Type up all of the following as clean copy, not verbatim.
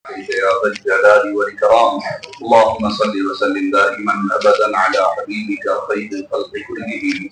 يا ذا الجلال والإكرام. اللهم صل وسلم دائما أبدا على حبيبك خير الخلق كلهم.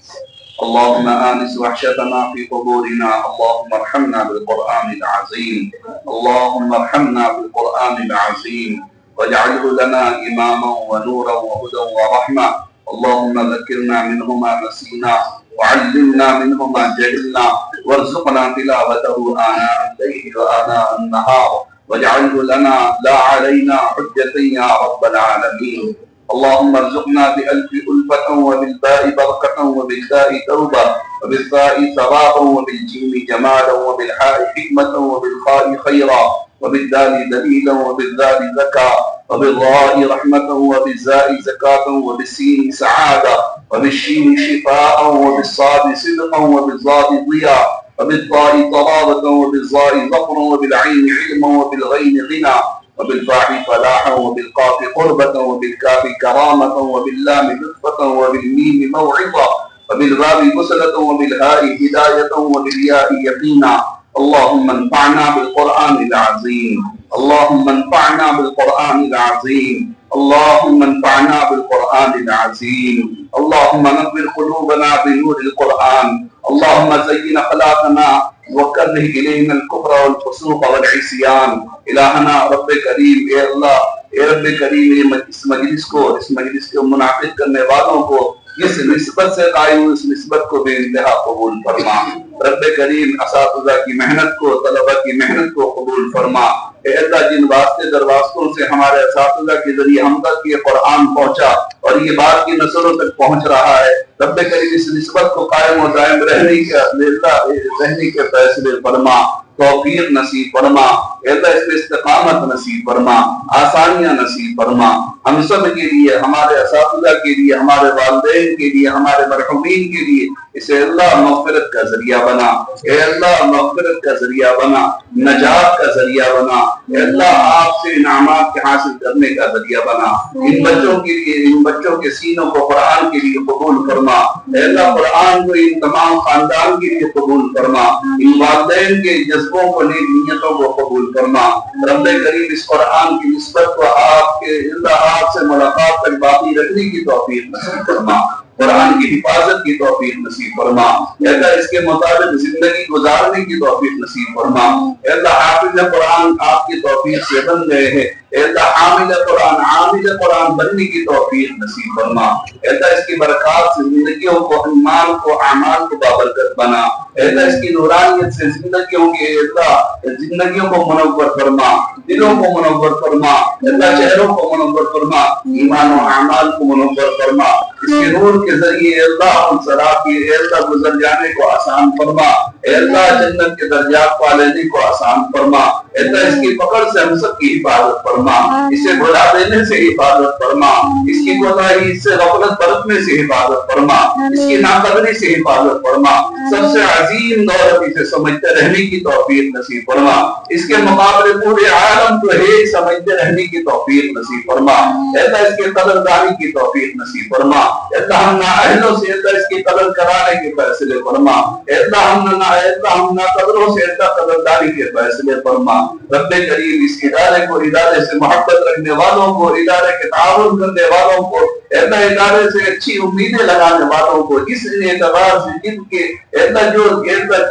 اللهم آنس وحشتنا في قبورنا. اللهم ارحمنا بالقرآن العظيم. اللهم ارحمنا بالقرآن العظيم واجعله لنا إماما ونورا وهدى ورحمة. اللهم ذكرنا منه ما نسينا وعلمنا منه ما جهلنا وارزقنا تلاوته آناء الليل وآناء النهار واجعله لنا لا علينا حجة يا رب العالمين. اللهم ارزقنا بألف ألفة وبالباء بركة وبالتاء توبة وبالثاء ثوابا وبالجيم جمالا وبالحاء حكمة وبالخاء خيرا وبالدال دليلا وبالذال زكاة وبالراء رحمة وبالزاء زكاة وبالسين سعادة وبالشين شفاء وبالصاد صدقا وبالضاد ضياء وبالطاء طرابة وبالظاء ظفر وبالعين علما وبالغين غنى وبالفاء فلاحا وبالقاف قربة وبالكاف كرامة وباللام لطفة وبالميم موعظة وبالباء بسلة وبالهاء هداية وبالياء يقينا. اللهم انفعنا بالقرآن العظيم. اللهم انفعنا بالقرآن العظيم. اللهم انفعنا بالقرآن العظيم. اللهم نور قلوبنا بنور القرآن. اللهم زين أخلاقنا وكره إلينا الكفر والفسوق والعصيان. الہنا رب کریم، اے اللہ، اے رب کریم، اس مجلس کے منعقد کرنے والوں کو اس نسبت سے قائم، اس نسبت کو بے انتہا قبول فرما. رب کریم اساتذہ کی محنت کو، طلبہ کی محنت کو قبول فرما. اے اللہ، جن واسطے در واسطوں سے ہمارے اساتذہ کے ذریعے ہم تک یہ قرآن پہنچا اور یہ بات کی نسلوں تک پہنچ رہا ہے، رب کریم اس نسبت کو قائم و دائم رہنے کے فیصلے فرما، توفیق نصیب فرما. اے اللہ، اس میں استقامت نصیب فرما، آسانیاں نصیب فرما. ہم سب کے لیے، ہمارے اساتذہ کے لیے، ہمارے والدین کے لیے، ہمارے مرحومین کے لیے اسے اللہ مغفرت کا ذریعہ بنا. اے اللہ، مغفرت کا ذریعہ بنا، نجات کا ذریعہ بنا. اے اللہ، آپ سے انعامات کے حاصل کرنے کا ذریعہ بنا. ان بچوں کے لیے، ان بچوں کے سینوں کو قرآن کے لیے قبول فرما. اے اللہ، قرآن کو ان تمام خاندان کے لیے قبول فرما. ان والدین کے جذبوں کو، نیک نیتوں کو قبول فرما. رب کریم اس قرآن کی نسبت کو آپ سے ملاقات تک باقی رکھنے کی توفیق نصیب فرما. قرآن کی حفاظت کی توفیق نصیب فرما. اے اللہ، اس کے مطابق زندگی گزارنے کی توفیق نصیب فرما. اے اللہ، حافظ قرآن آپ کی توفیق سے بن گئے ہیں. اے اللہ، عامل قرآن بننے کی توفیق نصیب فرما. اے اللہ، اس کی برکات سے زندگیوں کو، ایمان کو، اعمال کو بابرکت بنا. اے اللہ، اس کی نورانیت سے زندگیوں کو منور فرما، دلوں کو منور فرما. اے اللہ، چہروں کو منور فرما، ایمان و اعمال کو منور فرما. اس کے نور کے ذریعے اے اللہ ہم صراط کی، اے اللہ، گزر جانے کو آسان فرما. اے اللہ، جنت کے درجات پا لینے کو آسان فرما. اے اللہ، اس کی پکڑ سے ہم سب کی حفاظت فرما. اسے بھلا دینے سے حفاظت فرما. اس کی کوتاہی سے غفلت برتنے سے حفاظت فرما. اس کی ناقدری سے حفاظت فرما. سب سے عظیم دولت اسے سمجھتے رہنے کی توفیق نصیب فرما. اس کے مقابلے پورے عالم کو ہے سمجھتے رہنے کی توفیق نصیب فرما. اے اللہ، اس کے قدردانی کی توفیق نصیب فرما. اے اللہ، ہم نااہلوں سے اللہ اس کی قدر کرانے کے فیصلے فرما. اے اللہ، ہم ناقدروں سے اللہ قدردانی کے فیصلے فرما. رب کریم اس ادارے کو، ادارے سے محبت رکھنے والوں کو، ادارے کے تعاون کرنے والوں کو، اے اللہ، ادارے سے اچھی امیدیں لگانے والوں کو، اس اعتبار سے جن کے اے اللہ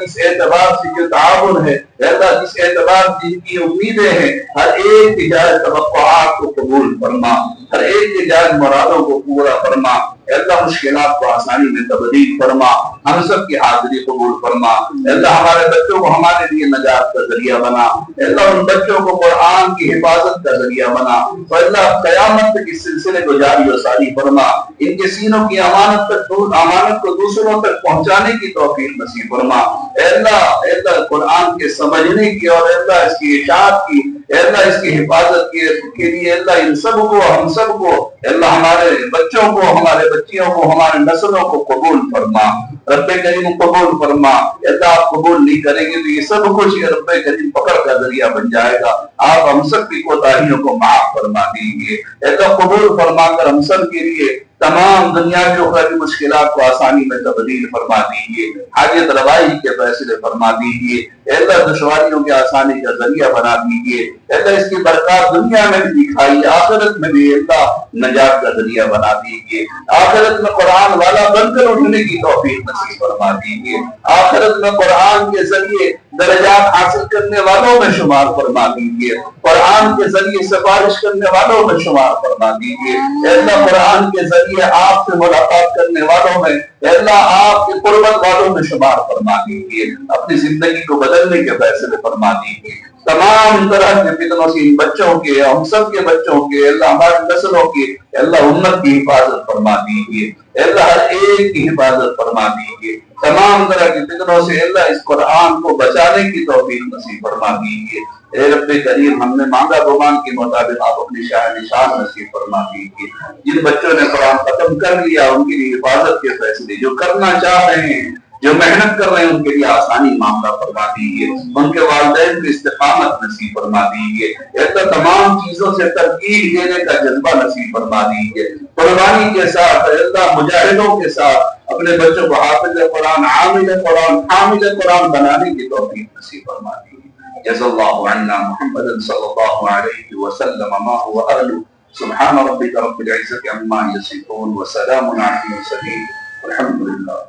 جس اعتبار سے جو تعاون ہے، اے اللہ جس اعتبار جن کی امیدیں ہیں، ہر ایک کی جائز توقعات کو قبول فرما. ہر ایک کی جائز مرادوں کو پورا فرما. اے اللہ، مشکلات کو آسانی میں تبدیل فرما. ہم سب کی حاضری قبول فرما. اے اللہ، ہمارے بچوں کو ہمارے لیے نجات کا ذریعہ بنا. اے اللہ، ان بچوں کو قرآن کی حفاظت کا ذریعہ بنا. تو اللہ، قیامت تک اس سلسلے کو جاری و ساری فرما. ان کے سینوں کی امانت کو دوسروں تک پہنچانے کی توفیق نصیب فرما. اے اللہ، قرآن کے سمجھنے کی اور اے اللہ اس کی اشاعت کی، اے اللہ اس کی حفاظت کے لیے اللہ ان سب کو، ہم سب کو، اے اللہ ہمارے بچوں کو، ہمارے بچیوں کو، ہمارے نسلوں کو قبول فرما. رب کریم قبول فرما. اللہ، آپ قبول نہیں کریں گے تو یہ سب کچھ رب کریم پکڑ کا ذریعہ بن جائے گا. آپ ہم سب کی کوتاہیوں کو معاف فرما دیجیے. اللہ، قبول فرما کر ہم سب کے لیے تمام دنیا کے اوپر مشکلات کو آسانی میں تبدیل فرما دیجیے. حاجت روائی کے فیصلے فرما دیجیے. اللہ دشواریوں کی آسانی کا ذریعہ بنا دیجیے، اللہ اس کی برکات دنیا میں بھی دکھائیے، آخرت میں بھی اللہ نجات کا ذریعہ بنا دیجیے، آخرت میں قرآن والا بن کر اٹھنے کی توفیق نصیب فرما دیجیے، آخرت میں قرآن کے ذریعے درجات حاصل کرنے والوں میں شمار فرما دیجیے، قرآن کے ذریعے سفارش کرنے والوں میں شمار فرما دیجیے، اللہ قرآن کے ذریعے آپ سے ملاقات کرنے والوں میں، اللہ آپ کے قربت والوں میں شمار فرما دیجیے، اپنی زندگی کو بدلنے کے فیصلے فرما دیجیے، تمام طرح کے فتنوں سے ان بچوں کے، ہم سب کے بچوں کے، اللہ ہماری نسلوں کی، اللہ امت کی حفاظت فرما دیجیے، اللہ ہر ایک کی حفاظت فرما دیجیے، تمام طرح کی فتنوں سے اللہ اس قرآن کو بچانے کی توفیق نصیب فرما دیجیے، اے رب کریم ہم نے مانگا گمان کے مطابق آپ اپنی شاہ نشان نصیب فرما دیجیے، جن بچوں نے قرآن ختم کر لیا ان کی حفاظت کے فیصلے، جو کرنا چاہ رہے ہیں، جو محنت کر رہے ہیں، ان کے لیے آسانی معاملہ فرما دیجیے، ان کے والدین کو استقامت نصیب فرما دیجیے، ایسا تمام چیزوں سے ترغیب دینے کا جذبہ نصیب فرما دیجیے، قربانی کے ساتھ اللہ مجاہدوں کے ساتھ اپنے بچوں کو حافظ قرآن، عامل قرآن، حامل قرآن بنانے کی توفیق نصیب فرما دیجیے۔ جزا اللہ عنا محمد صلی اللہ علیہ وسلم ما هو اهله، سبحان ربک رب العزة عما یصفون وسلام علی المرسلین والحمد للہ۔